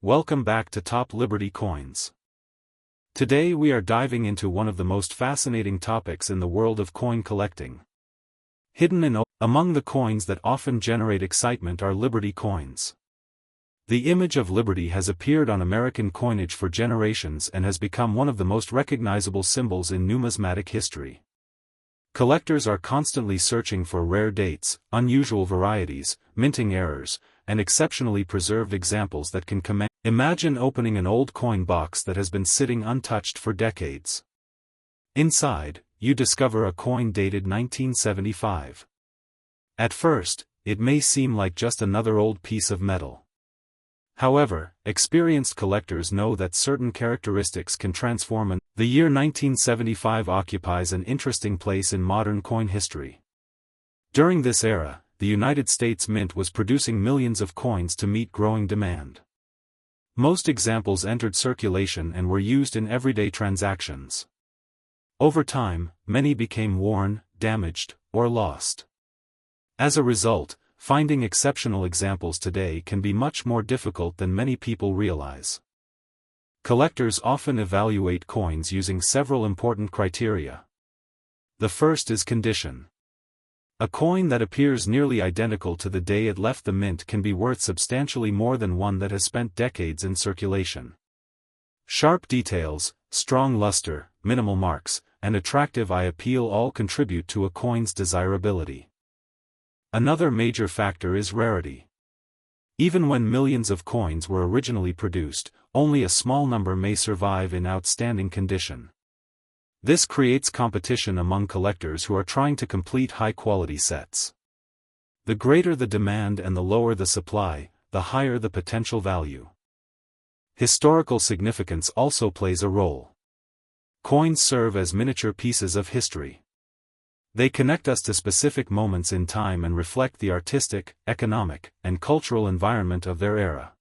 Welcome back to Top Liberty Coins. Today we are diving into one of the most fascinating topics in the world of coin collecting. Among the coins that often generate excitement are Liberty coins. The image of Liberty has appeared on American coinage for generations and has become one of the most recognizable symbols in numismatic history. Collectors are constantly searching for rare dates, unusual varieties, minting errors, and exceptionally preserved examples that can command. Imagine opening an old coin box that has been sitting untouched for decades. Inside, you discover a coin dated 1975. At first, it may seem like just another old piece of metal. However, experienced collectors know that certain characteristics can transform an. The year 1975 occupies an interesting place in modern coin history. During this era, the United States Mint was producing millions of coins to meet growing demand. Most examples entered circulation and were used in everyday transactions. Over time, many became worn, damaged, or lost. As a result, finding exceptional examples today can be much more difficult than many people realize. Collectors often evaluate coins using several important criteria. The first is condition. A coin that appears nearly identical to the day it left the mint can be worth substantially more than one that has spent decades in circulation. Sharp details, strong luster, minimal marks, and attractive eye appeal all contribute to a coin's desirability. Another major factor is rarity. Even when millions of coins were originally produced, only a small number may survive in outstanding condition. This creates competition among collectors who are trying to complete high-quality sets. The greater the demand and the lower the supply, the higher the potential value. Historical significance also plays a role. Coins serve as miniature pieces of history. They connect us to specific moments in time and reflect the artistic, economic, and cultural environment of their era.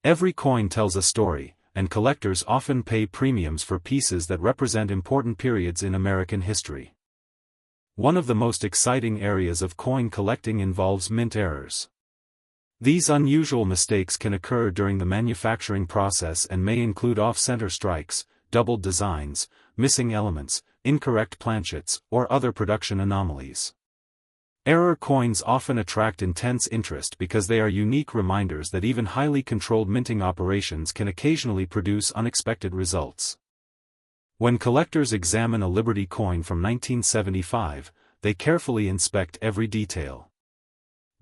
Every coin tells a story, and collectors often pay premiums for pieces that represent important periods in American history. One of the most exciting areas of coin collecting involves mint errors. These unusual mistakes can occur during the manufacturing process and may include off-center strikes, doubled designs, missing elements, incorrect planchets, or other production anomalies. Error coins often attract intense interest because they are unique reminders that even highly controlled minting operations can occasionally produce unexpected results. When collectors examine a Liberty coin from 1975, they carefully inspect every detail.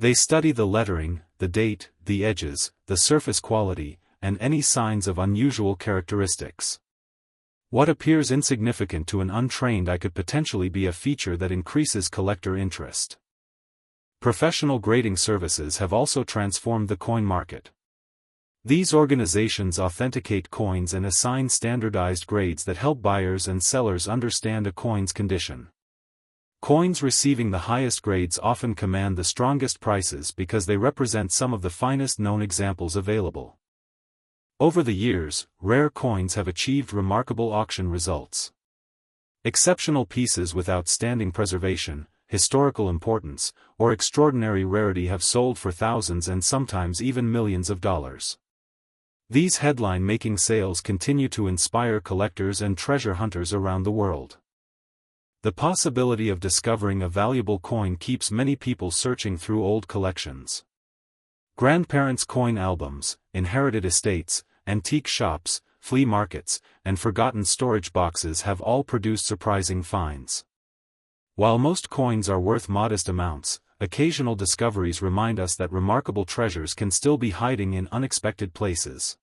They study the lettering, the date, the edges, the surface quality, and any signs of unusual characteristics. What appears insignificant to an untrained eye could potentially be a feature that increases collector interest. Professional grading services have also transformed the coin market. These organizations authenticate coins and assign standardized grades that help buyers and sellers understand a coin's condition. Coins receiving the highest grades often command the strongest prices because they represent some of the finest known examples available. Over the years, rare coins have achieved remarkable auction results. Exceptional pieces with outstanding preservation, historical importance, or extraordinary rarity have sold for thousands and sometimes even millions of dollars. These headline-making sales continue to inspire collectors and treasure hunters around the world. The possibility of discovering a valuable coin keeps many people searching through old collections. Grandparents' coin albums, inherited estates, antique shops, flea markets, and forgotten storage boxes have all produced surprising finds. While most coins are worth modest amounts, occasional discoveries remind us that remarkable treasures can still be hiding in unexpected places.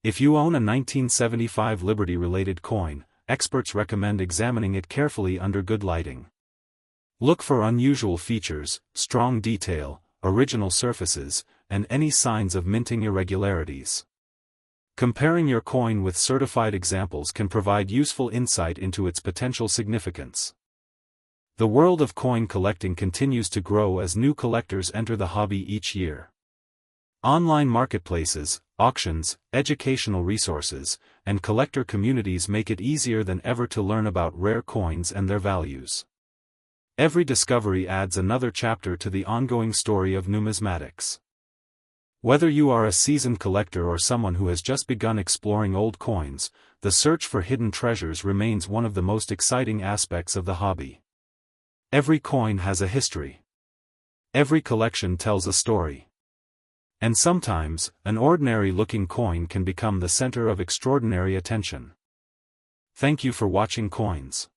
If you own a 1975 Liberty-related coin, experts recommend examining it carefully under good lighting. Look for unusual features, strong detail, original surfaces, and any signs of minting irregularities. Comparing your coin with certified examples can provide useful insight into its potential significance. The world of coin collecting continues to grow as new collectors enter the hobby each year. Online marketplaces, auctions, educational resources, and collector communities make it easier than ever to learn about rare coins and their values. Every discovery adds another chapter to the ongoing story of numismatics. Whether you are a seasoned collector or someone who has just begun exploring old coins, the search for hidden treasures remains one of the most exciting aspects of the hobby. Every coin has a history. Every collection tells a story. And sometimes, an ordinary-looking coin can become the center of extraordinary attention. Thank you for watching Coins.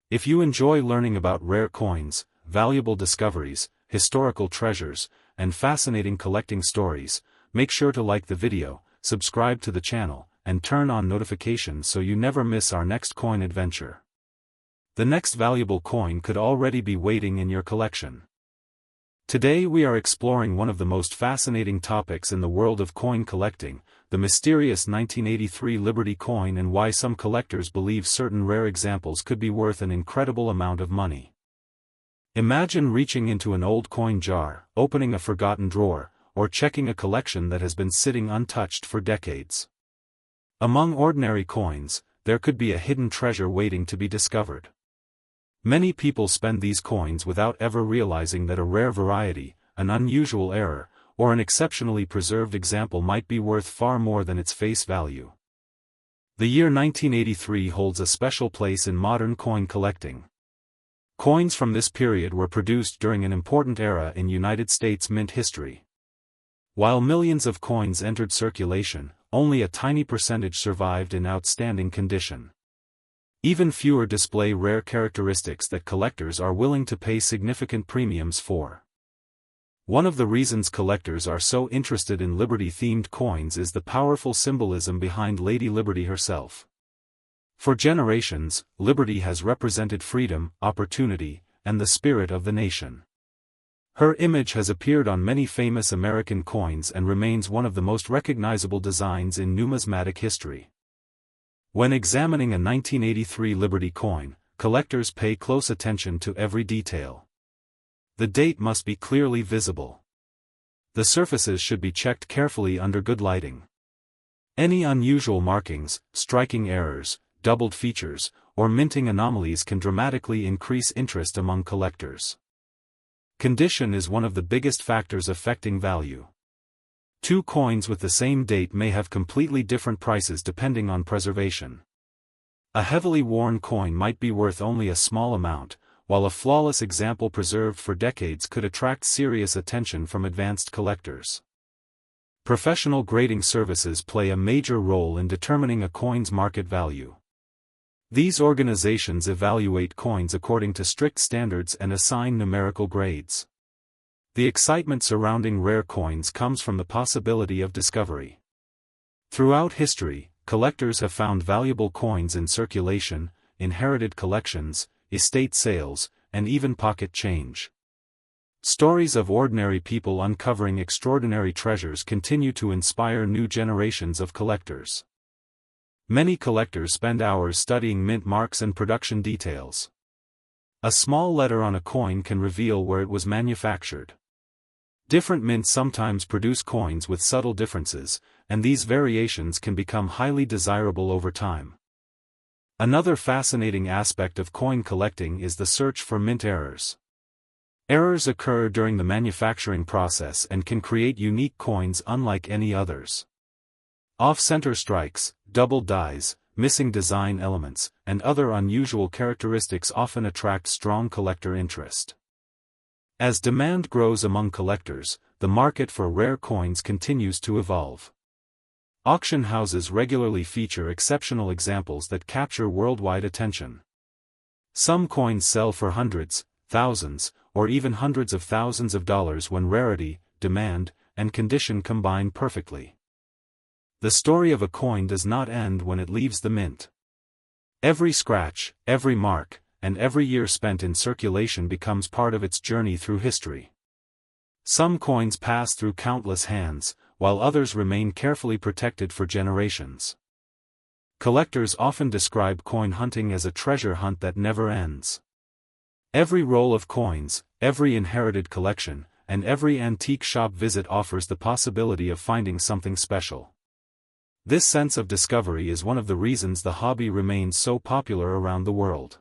If you enjoy learning about rare coins, valuable discoveries, historical treasures, and fascinating collecting stories, make sure to like the video, subscribe to the channel, and turn on notifications so you never miss our next coin adventure. The next valuable coin could already be waiting in your collection. Today we are exploring one of the most fascinating topics in the world of coin collecting, the mysterious 1983 Liberty coin, and why some collectors believe certain rare examples could be worth an incredible amount of money. Imagine reaching into an old coin jar, opening a forgotten drawer, or checking a collection that has been sitting untouched for decades. Among ordinary coins, there could be a hidden treasure waiting to be discovered. Many people spend these coins without ever realizing that a rare variety, an unusual error, or an exceptionally preserved example might be worth far more than its face value. The year 1983 holds a special place in modern coin collecting. Coins from this period were produced during an important era in United States mint history. While millions of coins entered circulation, only a tiny percentage survived in outstanding condition. Even fewer display rare characteristics that collectors are willing to pay significant premiums for. One of the reasons collectors are so interested in Liberty-themed coins is the powerful symbolism behind Lady Liberty herself. For generations, Liberty has represented freedom, opportunity, and the spirit of the nation. Her image has appeared on many famous American coins and remains one of the most recognizable designs in numismatic history. When examining a 1983 Liberty coin, collectors pay close attention to every detail. The date must be clearly visible. The surfaces should be checked carefully under good lighting. Any unusual markings, striking errors, doubled features, or minting anomalies can dramatically increase interest among collectors. Condition is one of the biggest factors affecting value. Two coins with the same date may have completely different prices depending on preservation. A heavily worn coin might be worth only a small amount, while a flawless example preserved for decades could attract serious attention from advanced collectors. Professional grading services play a major role in determining a coin's market value. These organizations evaluate coins according to strict standards and assign numerical grades. The excitement surrounding rare coins comes from the possibility of discovery. Throughout history, collectors have found valuable coins in circulation, inherited collections, estate sales, and even pocket change. Stories of ordinary people uncovering extraordinary treasures continue to inspire new generations of collectors. Many collectors spend hours studying mint marks and production details. A small letter on a coin can reveal where it was manufactured. Different mints sometimes produce coins with subtle differences, and these variations can become highly desirable over time. Another fascinating aspect of coin collecting is the search for mint errors. Errors occur during the manufacturing process and can create unique coins unlike any others. Off-center strikes, double dies, missing design elements, and other unusual characteristics often attract strong collector interest. As demand grows among collectors, the market for rare coins continues to evolve. Auction houses regularly feature exceptional examples that capture worldwide attention. Some coins sell for hundreds, thousands, or even hundreds of thousands of dollars when rarity, demand, and condition combine perfectly. The story of a coin does not end when it leaves the mint. Every scratch, every mark, and every year spent in circulation becomes part of its journey through history. Some coins pass through countless hands, while others remain carefully protected for generations. Collectors often describe coin hunting as a treasure hunt that never ends. Every roll of coins, every inherited collection, and every antique shop visit offers the possibility of finding something special. This sense of discovery is one of the reasons the hobby remains so popular around the world.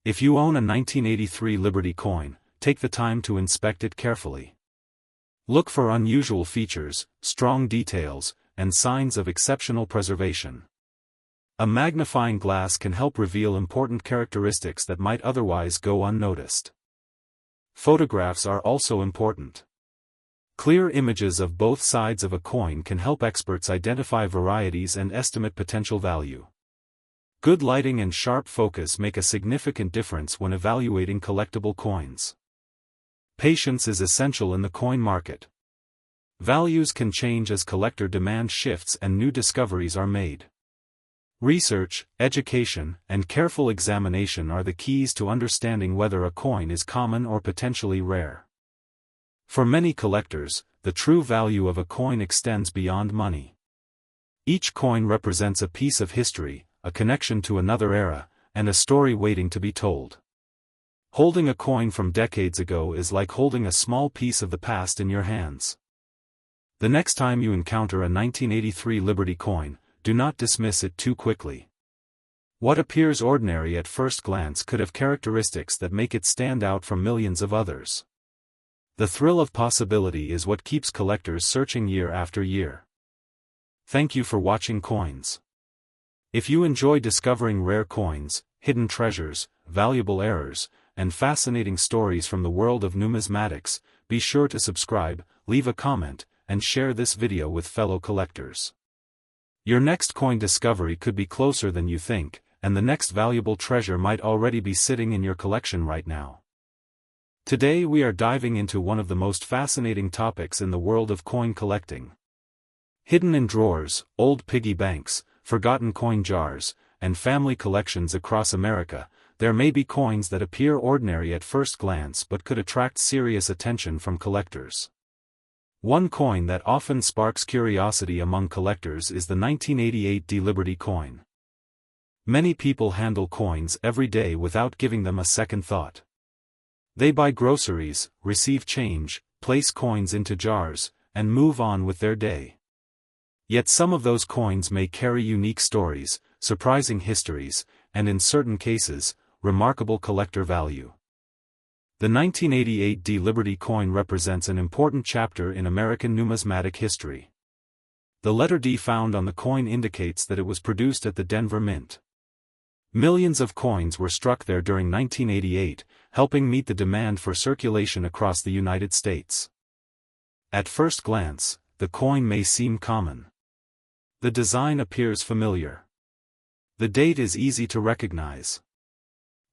If you own a 1983 Liberty coin, take the time to inspect it carefully. Look for unusual features, strong details, and signs of exceptional preservation. A magnifying glass can help reveal important characteristics that might otherwise go unnoticed. Photographs are also important. Clear images of both sides of a coin can help experts identify varieties and estimate potential value. Good lighting and sharp focus make a significant difference when evaluating collectible coins. Patience is essential in the coin market. Values can change as collector demand shifts and new discoveries are made. Research, education, and careful examination are the keys to understanding whether a coin is common or potentially rare. For many collectors, the true value of a coin extends beyond money. Each coin represents a piece of history, a connection to another era, and a story waiting to be told. Holding a coin from decades ago is like holding a small piece of the past in your hands. The next time you encounter a 1983 Liberty coin, do not dismiss it too quickly. What appears ordinary at first glance could have characteristics that make it stand out from millions of others. The thrill of possibility is what keeps collectors searching year after year. Thank you for watching Coins. If you enjoy discovering rare coins, hidden treasures, valuable errors, and fascinating stories from the world of numismatics, be sure to subscribe, leave a comment, and share this video with fellow collectors. Your next coin discovery could be closer than you think, and the next valuable treasure might already be sitting in your collection right now. Today we are diving into one of the most fascinating topics in the world of coin collecting. Hidden in drawers, old piggy banks, forgotten coin jars, and family collections across America, there may be coins that appear ordinary at first glance but could attract serious attention from collectors. One coin that often sparks curiosity among collectors is the 1988 Liberty coin. Many people handle coins every day without giving them a second thought. They buy groceries, receive change, place coins into jars, and move on with their day. Yet some of those coins may carry unique stories, surprising histories, and in certain cases, remarkable collector value. The 1988 Liberty coin represents an important chapter in American numismatic history. The letter D found on the coin indicates that it was produced at the Denver Mint. Millions of coins were struck there during 1988, helping meet the demand for circulation across the United States. At first glance, the coin may seem common. The design appears familiar. The date is easy to recognize.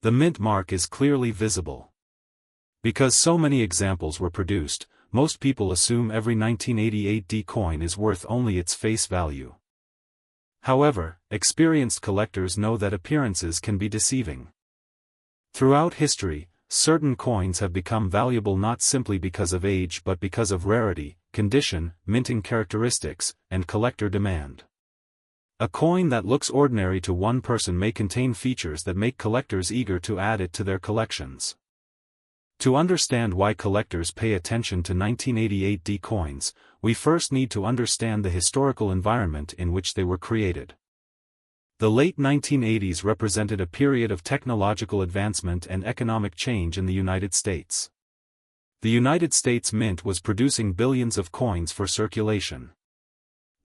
The mint mark is clearly visible. Because so many examples were produced, most people assume every 1988 coin is worth only its face value. However, experienced collectors know that appearances can be deceiving. Throughout history, certain coins have become valuable not simply because of age but because of rarity, condition, minting characteristics, and collector demand. A coin that looks ordinary to one person may contain features that make collectors eager to add it to their collections. To understand why collectors pay attention to 1988 coins, we first need to understand the historical environment in which they were created. The late 1980s represented a period of technological advancement and economic change in the United States. The United States Mint was producing billions of coins for circulation.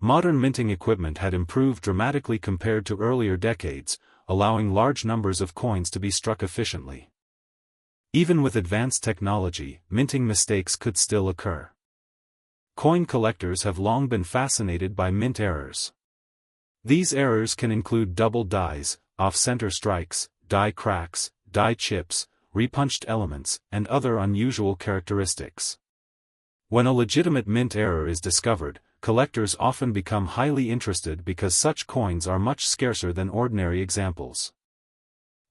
Modern minting equipment had improved dramatically compared to earlier decades, allowing large numbers of coins to be struck efficiently. Even with advanced technology, minting mistakes could still occur. Coin collectors have long been fascinated by mint errors. These errors can include double dies, off-center strikes, die cracks, die chips, repunched elements, and other unusual characteristics. When a legitimate mint error is discovered, collectors often become highly interested because such coins are much scarcer than ordinary examples.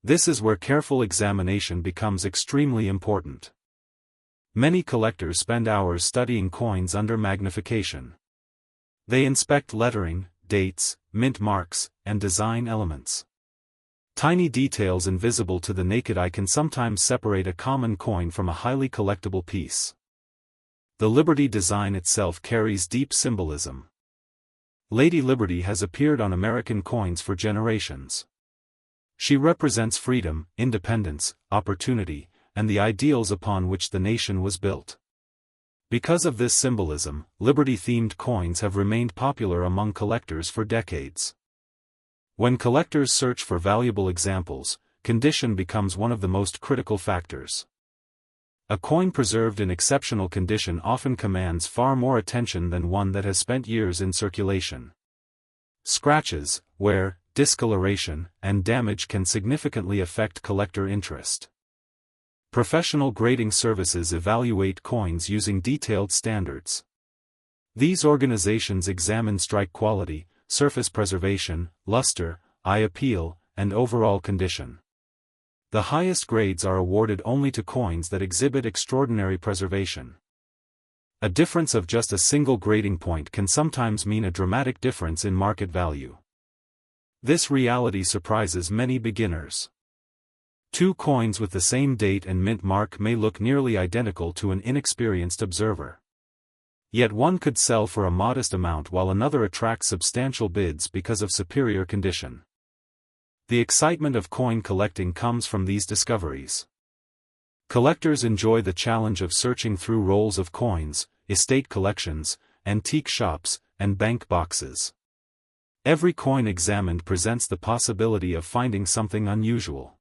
This is where careful examination becomes extremely important. Many collectors spend hours studying coins under magnification. They inspect lettering, dates, mint marks, and design elements. Tiny details invisible to the naked eye can sometimes separate a common coin from a highly collectible piece. The Liberty design itself carries deep symbolism. Lady Liberty has appeared on American coins for generations. She represents freedom, independence, opportunity, and the ideals upon which the nation was built. Because of this symbolism, Liberty-themed coins have remained popular among collectors for decades. When collectors search for valuable examples, condition becomes one of the most critical factors. A coin preserved in exceptional condition often commands far more attention than one that has spent years in circulation. Scratches, wear, discoloration, and damage can significantly affect collector interest. Professional grading services evaluate coins using detailed standards. These organizations examine strike quality, surface preservation, luster, eye appeal, and overall condition. The highest grades are awarded only to coins that exhibit extraordinary preservation. A difference of just a single grading point can sometimes mean a dramatic difference in market value. This reality surprises many beginners. Two coins with the same date and mint mark may look nearly identical to an inexperienced observer. Yet one could sell for a modest amount while another attracts substantial bids because of superior condition. The excitement of coin collecting comes from these discoveries. Collectors enjoy the challenge of searching through rolls of coins, estate collections, antique shops, and bank boxes. Every coin examined presents the possibility of finding something unusual.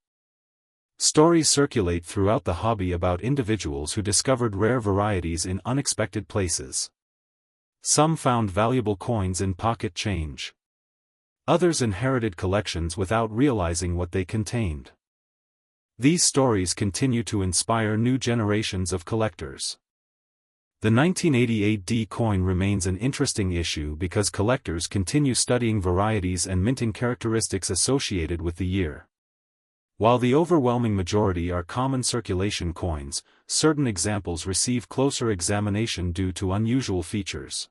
Stories circulate throughout the hobby about individuals who discovered rare varieties in unexpected places. Some found valuable coins in pocket change. Others inherited collections without realizing what they contained. These stories continue to inspire new generations of collectors. The 1988 D coin remains an interesting issue because collectors continue studying varieties and minting characteristics associated with the year. While the overwhelming majority are common circulation coins, certain examples receive closer examination due to unusual features.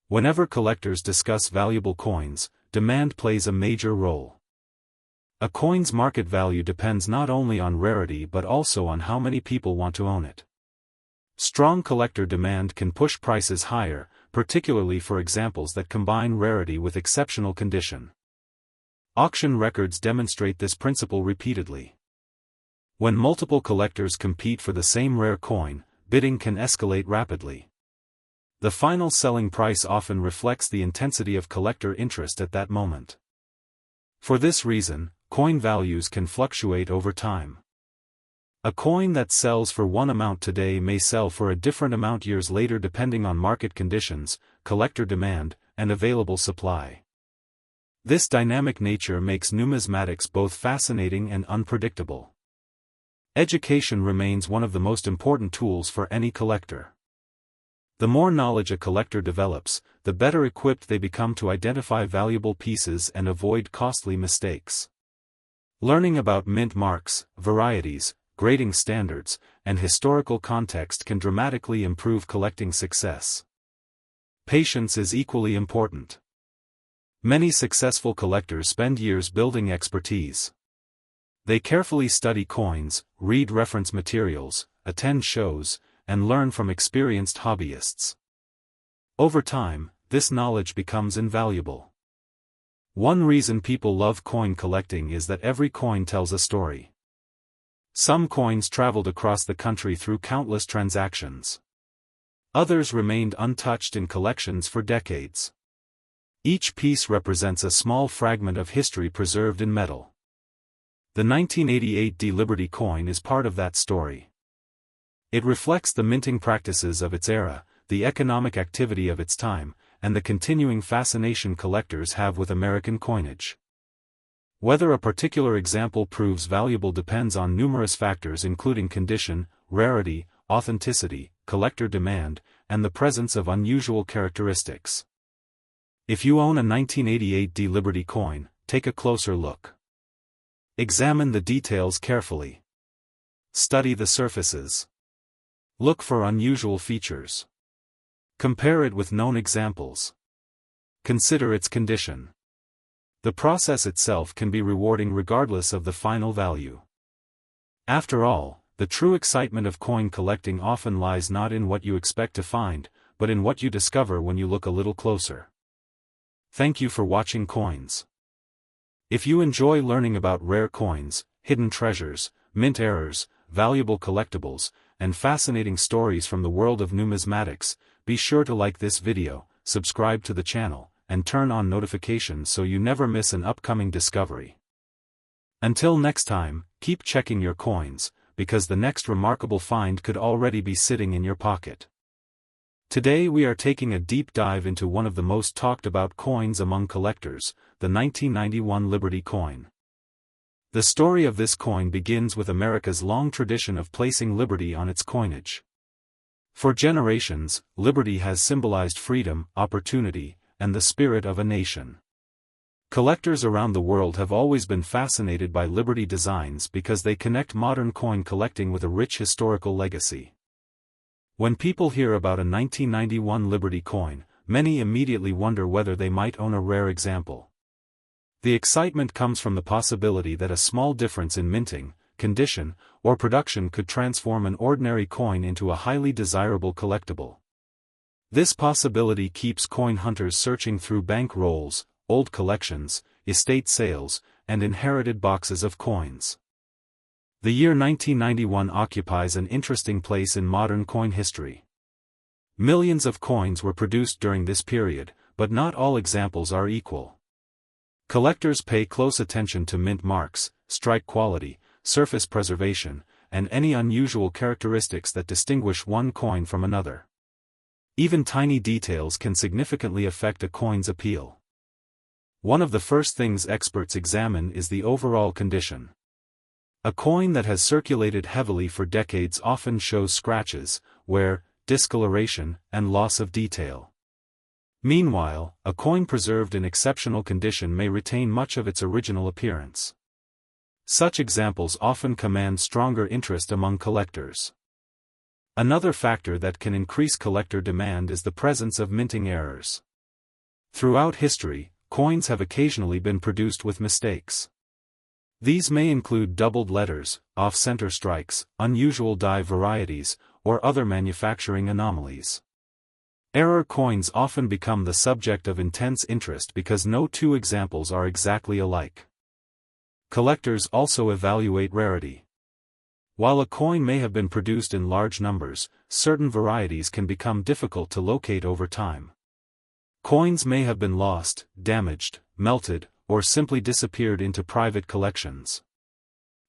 Whenever collectors discuss valuable coins, demand plays a major role. A coin's market value depends not only on rarity but also on how many people want to own it. Strong collector demand can push prices higher, particularly for examples that combine rarity with exceptional condition. Auction records demonstrate this principle repeatedly. When multiple collectors compete for the same rare coin, bidding can escalate rapidly. The final selling price often reflects the intensity of collector interest at that moment. For this reason, coin values can fluctuate over time. A coin that sells for one amount today may sell for a different amount years later depending on market conditions, collector demand, and available supply. This dynamic nature makes numismatics both fascinating and unpredictable. Education remains one of the most important tools for any collector. The more knowledge a collector develops, the better equipped they become to identify valuable pieces and avoid costly mistakes. Learning about mint marks, varieties, grading standards, and historical context can dramatically improve collecting success. Patience is equally important. Many successful collectors spend years building expertise. They carefully study coins, read reference materials, attend shows, and learn from experienced hobbyists. Over time, this knowledge becomes invaluable. One reason people love coin collecting is that every coin tells a story. Some coins traveled across the country through countless transactions. Others remained untouched in collections for decades. Each piece represents a small fragment of history preserved in metal. The 1988 D Liberty coin is part of that story. It reflects the minting practices of its era, the economic activity of its time, and the continuing fascination collectors have with American coinage. Whether a particular example proves valuable depends on numerous factors including condition, rarity, authenticity, collector demand, and the presence of unusual characteristics. If you own a 1988 D Liberty coin, take a closer look. Examine the details carefully. Study the surfaces. Look for unusual features. Compare it with known examples. Consider its condition. The process itself can be rewarding regardless of the final value. After all, the true excitement of coin collecting often lies not in what you expect to find, but in what you discover when you look a little closer. Thank you for watching Coins. If you enjoy learning about rare coins, hidden treasures, mint errors, valuable collectibles, and fascinating stories from the world of numismatics, be sure to like this video, subscribe to the channel, and turn on notifications so you never miss an upcoming discovery. Until next time, keep checking your coins, because the next remarkable find could already be sitting in your pocket. Today we are taking a deep dive into one of the most talked about coins among collectors, the 1991 Liberty coin. The story of this coin begins with America's long tradition of placing liberty on its coinage. For generations, liberty has symbolized freedom, opportunity, and the spirit of a nation. Collectors around the world have always been fascinated by Liberty designs because they connect modern coin collecting with a rich historical legacy. When people hear about a 1991 Liberty coin, many immediately wonder whether they might own a rare example. The excitement comes from the possibility that a small difference in minting, condition, or production could transform an ordinary coin into a highly desirable collectible. This possibility keeps coin hunters searching through bank rolls, old collections, estate sales, and inherited boxes of coins. The year 1991 occupies an interesting place in modern coin history. Millions of coins were produced during this period, but not all examples are equal. Collectors pay close attention to mint marks, strike quality, surface preservation, and any unusual characteristics that distinguish one coin from another. Even tiny details can significantly affect a coin's appeal. One of the first things experts examine is the overall condition. A coin that has circulated heavily for decades often shows scratches, wear, discoloration, and loss of detail. Meanwhile, a coin preserved in exceptional condition may retain much of its original appearance. Such examples often command stronger interest among collectors. Another factor that can increase collector demand is the presence of minting errors. Throughout history, coins have occasionally been produced with mistakes. These may include doubled letters, off-center strikes, unusual die varieties, or other manufacturing anomalies. Error coins often become the subject of intense interest because no two examples are exactly alike. Collectors also evaluate rarity. While a coin may have been produced in large numbers, certain varieties can become difficult to locate over time. Coins may have been lost, damaged, melted, or simply disappeared into private collections.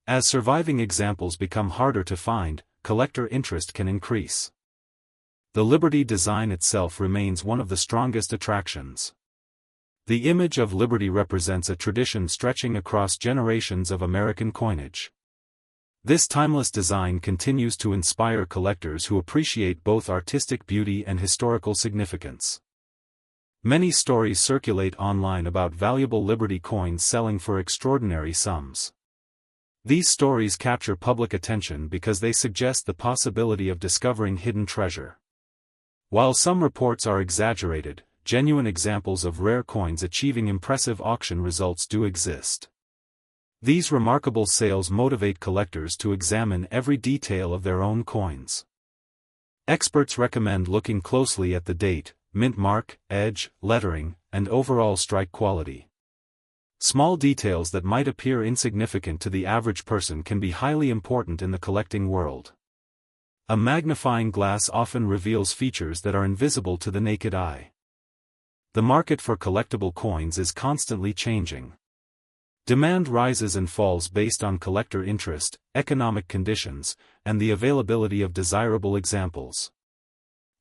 As surviving examples become harder to find, collector interest can increase. The Liberty design itself remains one of the strongest attractions. The image of Liberty represents a tradition stretching across generations of American coinage. This timeless design continues to inspire collectors who appreciate both artistic beauty and historical significance. Many stories circulate online about valuable Liberty coins selling for extraordinary sums. These stories capture public attention because they suggest the possibility of discovering hidden treasure. While some reports are exaggerated, genuine examples of rare coins achieving impressive auction results do exist. These remarkable sales motivate collectors to examine every detail of their own coins. Experts recommend looking closely at the date, mint mark, edge, lettering, and overall strike quality. Small details that might appear insignificant to the average person can be highly important in the collecting world. A magnifying glass often reveals features that are invisible to the naked eye. The market for collectible coins is constantly changing. Demand rises and falls based on collector interest, economic conditions, and the availability of desirable examples.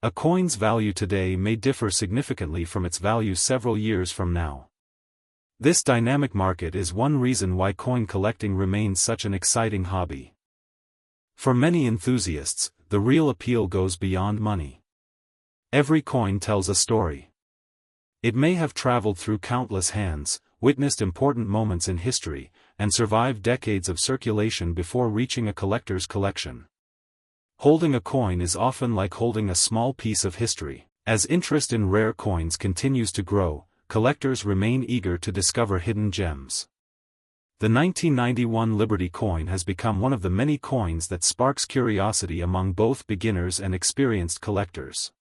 A coin's value today may differ significantly from its value several years from now. This dynamic market is one reason why coin collecting remains such an exciting hobby. For many enthusiasts, the real appeal goes beyond money. Every coin tells a story. It may have traveled through countless hands, witnessed important moments in history, and survived decades of circulation before reaching a collector's collection. Holding a coin is often like holding a small piece of history. As interest in rare coins continues to grow, collectors remain eager to discover hidden gems. The 1991 Liberty coin has become one of the many coins that sparks curiosity among both beginners and experienced collectors.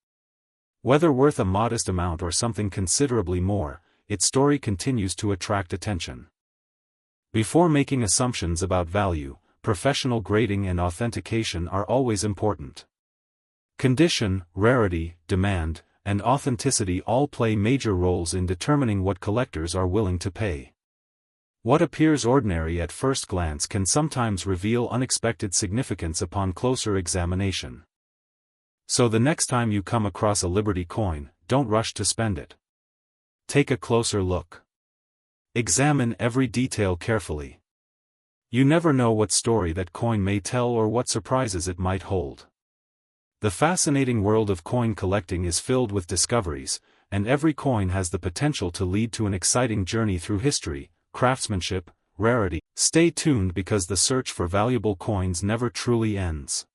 Whether worth a modest amount or something considerably more, its story continues to attract attention. Before making assumptions about value, professional grading and authentication are always important. Condition, rarity, demand, and authenticity all play major roles in determining what collectors are willing to pay. What appears ordinary at first glance can sometimes reveal unexpected significance upon closer examination. So the next time you come across a Liberty coin, don't rush to spend it. Take a closer look. Examine every detail carefully. You never know what story that coin may tell or what surprises it might hold. The fascinating world of coin collecting is filled with discoveries, and every coin has the potential to lead to an exciting journey through history, craftsmanship, rarity. Stay tuned because the search for valuable coins never truly ends.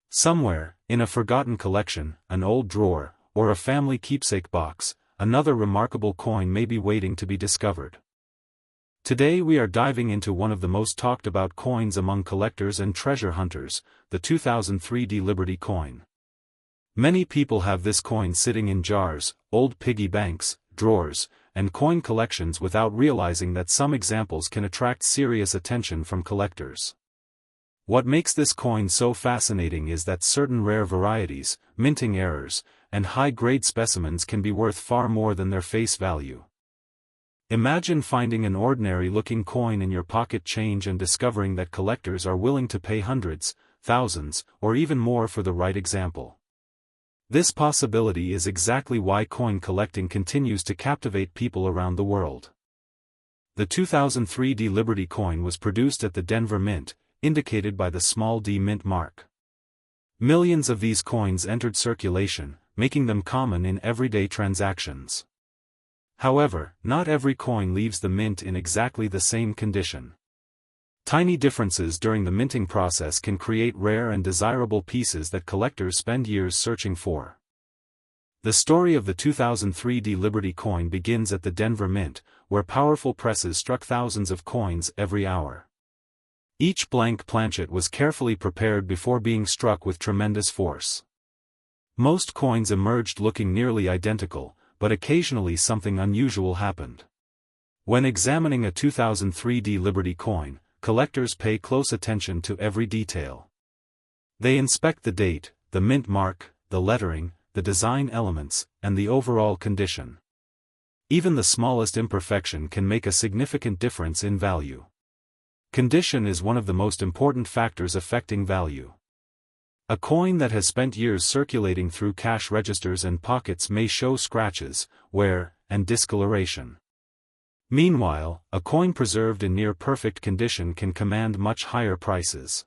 Somewhere, in a forgotten collection, an old drawer, or a family keepsake box, another remarkable coin may be waiting to be discovered. Today we are diving into one of the most talked about coins among collectors and treasure hunters, the 2003 Liberty coin. Many people have this coin sitting in jars, old piggy banks, drawers, and coin collections without realizing that some examples can attract serious attention from collectors. What makes this coin so fascinating is that certain rare varieties, minting errors, and high-grade specimens can be worth far more than their face value. Imagine finding an ordinary-looking coin in your pocket change and discovering that collectors are willing to pay hundreds, thousands, or even more for the right example. This possibility is exactly why coin collecting continues to captivate people around the world. The 2003 Liberty coin was produced at the Denver Mint, indicated by the small d mint mark. Millions of these coins entered circulation, making them common in everyday transactions. However, not every coin leaves the mint in exactly the same condition. Tiny differences during the minting process can create rare and desirable pieces that collectors spend years searching for. The story of the 2003 Liberty coin begins at the Denver Mint, where powerful presses struck thousands of coins every hour. Each blank planchet was carefully prepared before being struck with tremendous force. Most coins emerged looking nearly identical, but occasionally something unusual happened. When examining a 2003 Liberty coin, collectors pay close attention to every detail. They inspect the date, the mint mark, the lettering, the design elements, and the overall condition. Even the smallest imperfection can make a significant difference in value. Condition is one of the most important factors affecting value. A coin that has spent years circulating through cash registers and pockets may show scratches, wear, and discoloration. Meanwhile, a coin preserved in near-perfect condition can command much higher prices.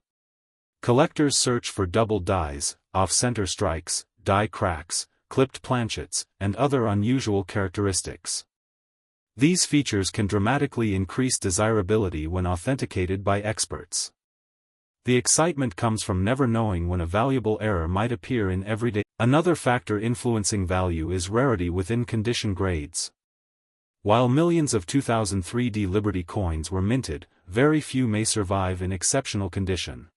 Collectors search for double dies, off-center strikes, die cracks, clipped planchets, and other unusual characteristics. These features can dramatically increase desirability when authenticated by experts. The excitement comes from never knowing when a valuable error might appear in everyday. Another factor influencing value is rarity within condition grades. While millions of 2003 Liberty coins were minted, very few may survive in exceptional condition.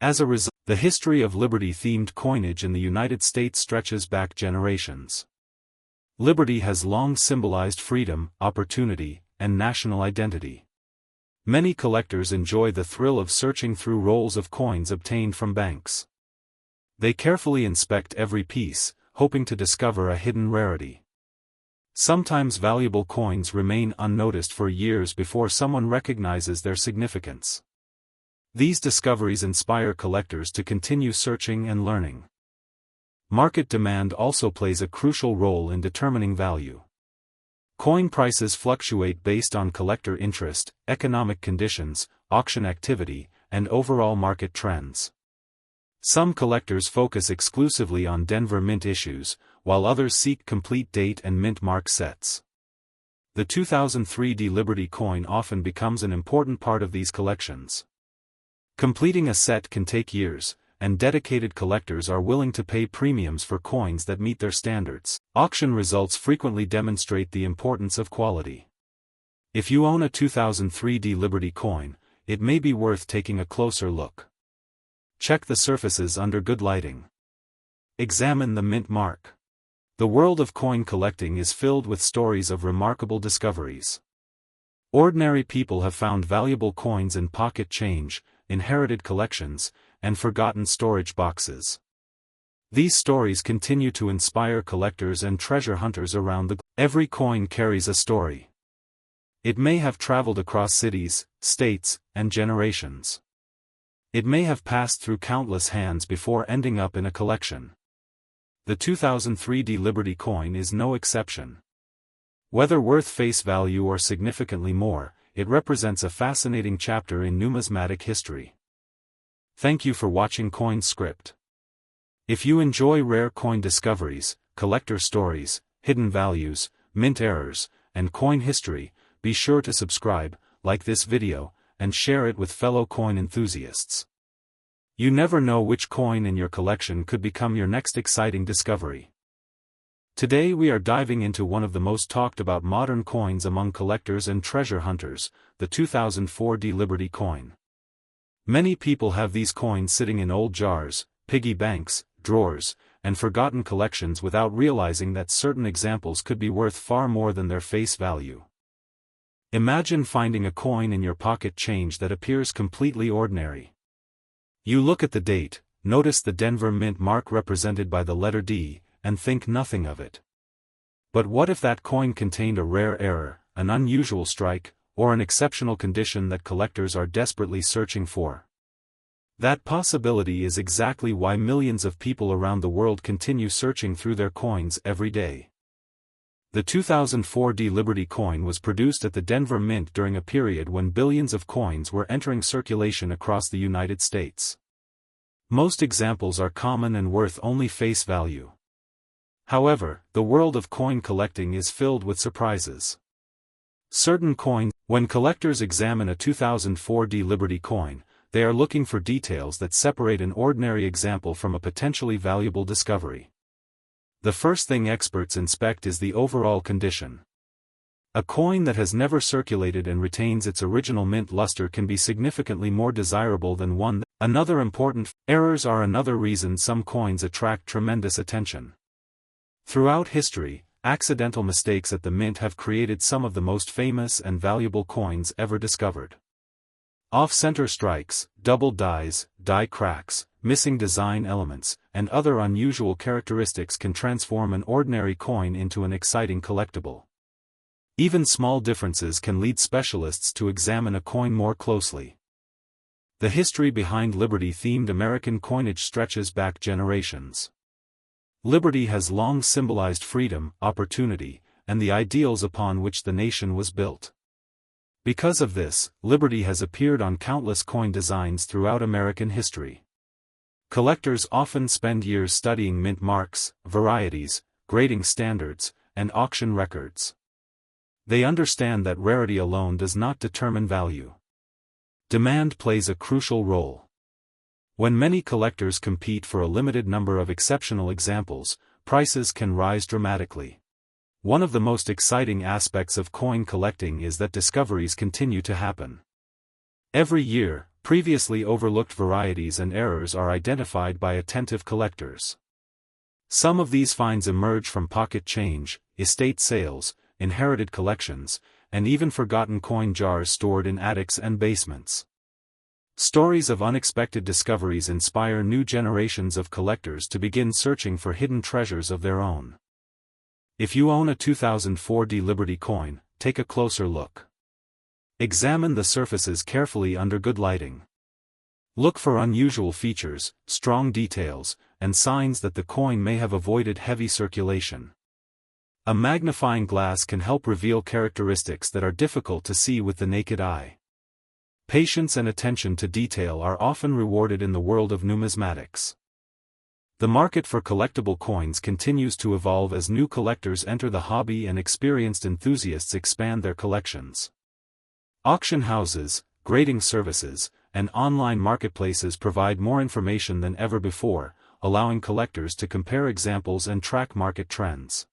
As a result, the history of Liberty-themed coinage in the United States stretches back generations. Liberty has long symbolized freedom, opportunity, and national identity. Many collectors enjoy the thrill of searching through rolls of coins obtained from banks. They carefully inspect every piece, hoping to discover a hidden rarity. Sometimes valuable coins remain unnoticed for years before someone recognizes their significance. These discoveries inspire collectors to continue searching and learning. Market demand also plays a crucial role in determining value. Coin prices fluctuate based on collector interest, economic conditions, auction activity, and overall market trends. Some collectors focus exclusively on Denver Mint issues, while others seek complete date and mint mark sets. The 2003 Liberty coin often becomes an important part of these collections. Completing a set can take years, and dedicated collectors are willing to pay premiums for coins that meet their standards. Auction results frequently demonstrate the importance of quality. If you own a 2003 Liberty coin, it may be worth taking a closer look. Check the surfaces under good lighting. Examine the mint mark. The world of coin collecting is filled with stories of remarkable discoveries. Ordinary people have found valuable coins in pocket change, inherited collections, and forgotten storage boxes. These stories continue to inspire collectors and treasure hunters around the globe. Every coin carries a story. It may have traveled across cities, states, and generations. It may have passed through countless hands before ending up in a collection. The 2003 Liberty coin is no exception. Whether worth face value or significantly more, it represents a fascinating chapter in numismatic history. Thank you for watching Coin Script. If you enjoy rare coin discoveries, collector stories, hidden values, mint errors, and coin history, be sure to subscribe, like this video, and share it with fellow coin enthusiasts. You never know which coin in your collection could become your next exciting discovery. Today we are diving into one of the most talked about modern coins among collectors and treasure hunters, the 2004 Liberty coin. Many people have these coins sitting in old jars, piggy banks, drawers, and forgotten collections without realizing that certain examples could be worth far more than their face value. Imagine finding a coin in your pocket change that appears completely ordinary. You look at the date, notice the Denver Mint mark represented by the letter D, and think nothing of it. But what if that coin contained a rare error, an unusual strike, or an exceptional condition that collectors are desperately searching for? That possibility is exactly why millions of people around the world continue searching through their coins every day. The 2004 Liberty coin was produced at the Denver Mint during a period when billions of coins were entering circulation across the United States. Most examples are common and worth only face value. However, the world of coin collecting is filled with surprises. Certain coins, when collectors examine a 2004 Liberty coin, they are looking for details that separate an ordinary example from a potentially valuable discovery. The first thing experts inspect is the overall condition. A coin that has never circulated and retains its original mint luster can be significantly more desirable than one. Another important errors are another reason some coins attract tremendous attention. Throughout history, accidental mistakes at the mint have created some of the most famous and valuable coins ever discovered. Off-center strikes, double dies, die cracks, missing design elements, and other unusual characteristics can transform an ordinary coin into an exciting collectible. Even small differences can lead specialists to examine a coin more closely. The history behind Liberty-themed American coinage stretches back generations. Liberty has long symbolized freedom, opportunity, and the ideals upon which the nation was built. Because of this, Liberty has appeared on countless coin designs throughout American history. Collectors often spend years studying mint marks, varieties, grading standards, and auction records. They understand that rarity alone does not determine value. Demand plays a crucial role. When many collectors compete for a limited number of exceptional examples, prices can rise dramatically. One of the most exciting aspects of coin collecting is that discoveries continue to happen. Every year, previously overlooked varieties and errors are identified by attentive collectors. Some of these finds emerge from pocket change, estate sales, inherited collections, and even forgotten coin jars stored in attics and basements. Stories of unexpected discoveries inspire new generations of collectors to begin searching for hidden treasures of their own. If you own a 2004 Liberty coin, take a closer look. Examine the surfaces carefully under good lighting. Look for unusual features, strong details, and signs that the coin may have avoided heavy circulation. A magnifying glass can help reveal characteristics that are difficult to see with the naked eye. Patience and attention to detail are often rewarded in the world of numismatics. The market for collectible coins continues to evolve as new collectors enter the hobby and experienced enthusiasts expand their collections. Auction houses, grading services, and online marketplaces provide more information than ever before, allowing collectors to compare examples and track market trends.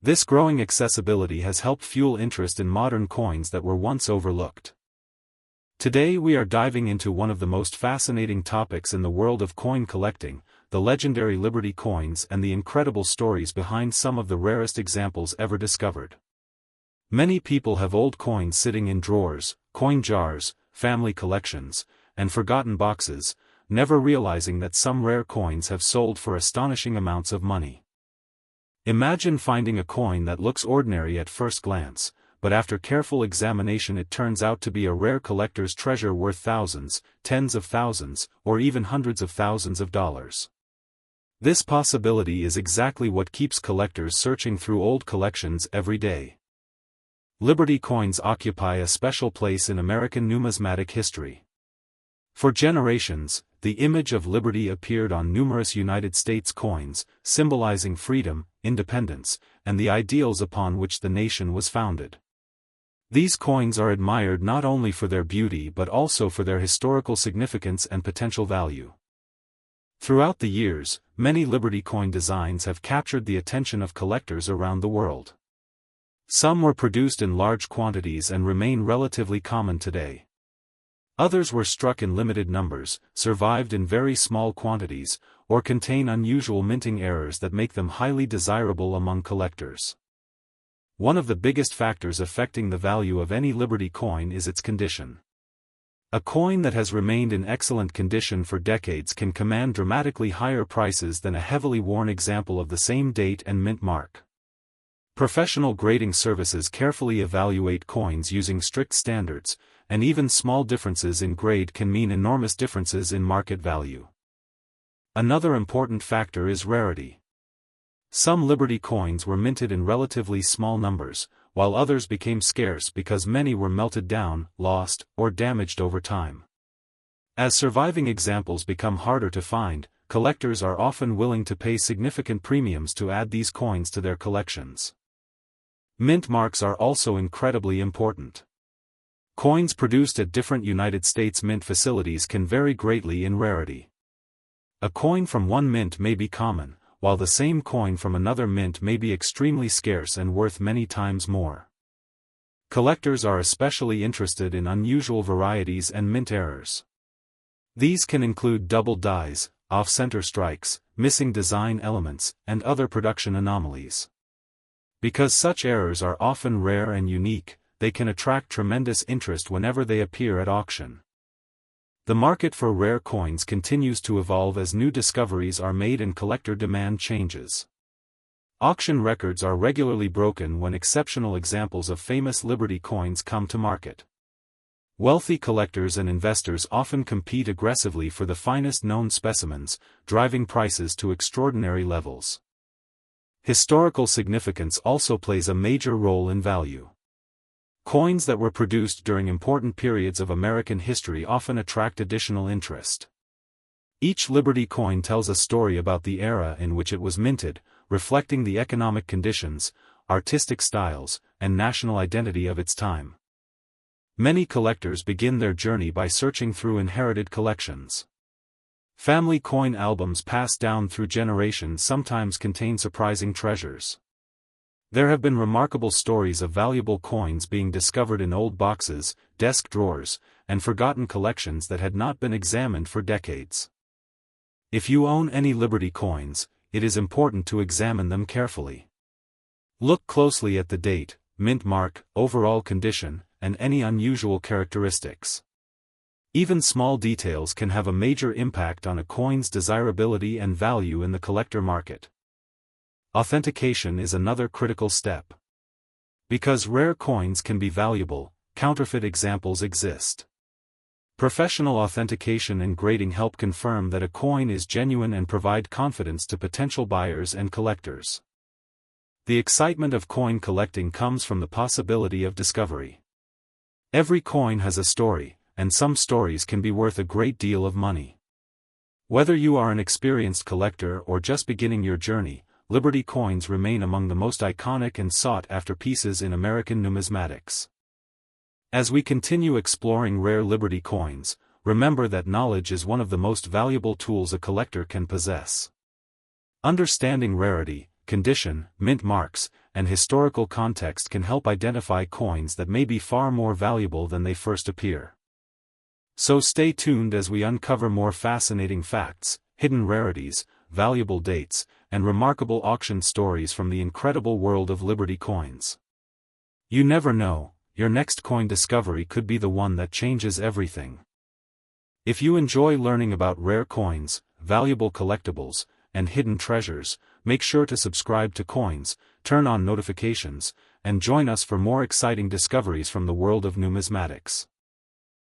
This growing accessibility has helped fuel interest in modern coins that were once overlooked. Today we are diving into one of the most fascinating topics in the world of coin collecting, the legendary Liberty coins and the incredible stories behind some of the rarest examples ever discovered. Many people have old coins sitting in drawers, coin jars, family collections, and forgotten boxes, never realizing that some rare coins have sold for astonishing amounts of money. Imagine finding a coin that looks ordinary at first glance, but after careful examination it turns out to be a rare collector's treasure worth thousands, tens of thousands, or even hundreds of thousands of dollars. This possibility is exactly what keeps collectors searching through old collections every day. Liberty coins occupy a special place in American numismatic history. For generations, the image of liberty appeared on numerous United States coins, symbolizing freedom, independence, and the ideals upon which the nation was founded. These coins are admired not only for their beauty but also for their historical significance and potential value. Throughout the years, many Liberty coin designs have captured the attention of collectors around the world. Some were produced in large quantities and remain relatively common today. Others were struck in limited numbers, survived in very small quantities, or contain unusual minting errors that make them highly desirable among collectors. One of the biggest factors affecting the value of any Liberty coin is its condition. A coin that has remained in excellent condition for decades can command dramatically higher prices than a heavily worn example of the same date and mint mark. Professional grading services carefully evaluate coins using strict standards, and even small differences in grade can mean enormous differences in market value. Another important factor is rarity. Some Liberty coins were minted in relatively small numbers, while others became scarce because many were melted down, lost, or damaged over time. As surviving examples become harder to find, collectors are often willing to pay significant premiums to add these coins to their collections. Mint marks are also incredibly important. Coins produced at different United States mint facilities can vary greatly in rarity. A coin from one mint may be common, while the same coin from another mint may be extremely scarce and worth many times more. Collectors are especially interested in unusual varieties and mint errors. These can include double dies, off-center strikes, missing design elements, and other production anomalies. Because such errors are often rare and unique, they can attract tremendous interest whenever they appear at auction. The market for rare coins continues to evolve as new discoveries are made and collector demand changes. Auction records are regularly broken when exceptional examples of famous Liberty coins come to market. Wealthy collectors and investors often compete aggressively for the finest known specimens, driving prices to extraordinary levels. Historical significance also plays a major role in value. Coins that were produced during important periods of American history often attract additional interest. Each Liberty coin tells a story about the era in which it was minted, reflecting the economic conditions, artistic styles, and national identity of its time. Many collectors begin their journey by searching through inherited collections. Family coin albums passed down through generations sometimes contain surprising treasures. There have been remarkable stories of valuable coins being discovered in old boxes, desk drawers, and forgotten collections that had not been examined for decades. If you own any Liberty coins, it is important to examine them carefully. Look closely at the date, mint mark, overall condition, and any unusual characteristics. Even small details can have a major impact on a coin's desirability and value in the collector market. Authentication is another critical step. Because rare coins can be valuable, counterfeit examples exist. Professional authentication and grading help confirm that a coin is genuine and provide confidence to potential buyers and collectors. The excitement of coin collecting comes from the possibility of discovery. Every coin has a story, and some stories can be worth a great deal of money. Whether you are an experienced collector or just beginning your journey, Liberty coins remain among the most iconic and sought-after pieces in American numismatics. As we continue exploring rare Liberty coins, remember that knowledge is one of the most valuable tools a collector can possess. Understanding rarity, condition, mint marks, and historical context can help identify coins that may be far more valuable than they first appear. So stay tuned as we uncover more fascinating facts, hidden rarities, valuable dates, and remarkable auction stories from the incredible world of Liberty coins. You never know, your next coin discovery could be the one that changes everything. If you enjoy learning about rare coins, valuable collectibles, and hidden treasures, make sure to subscribe to Coins, turn on notifications, and join us for more exciting discoveries from the world of numismatics.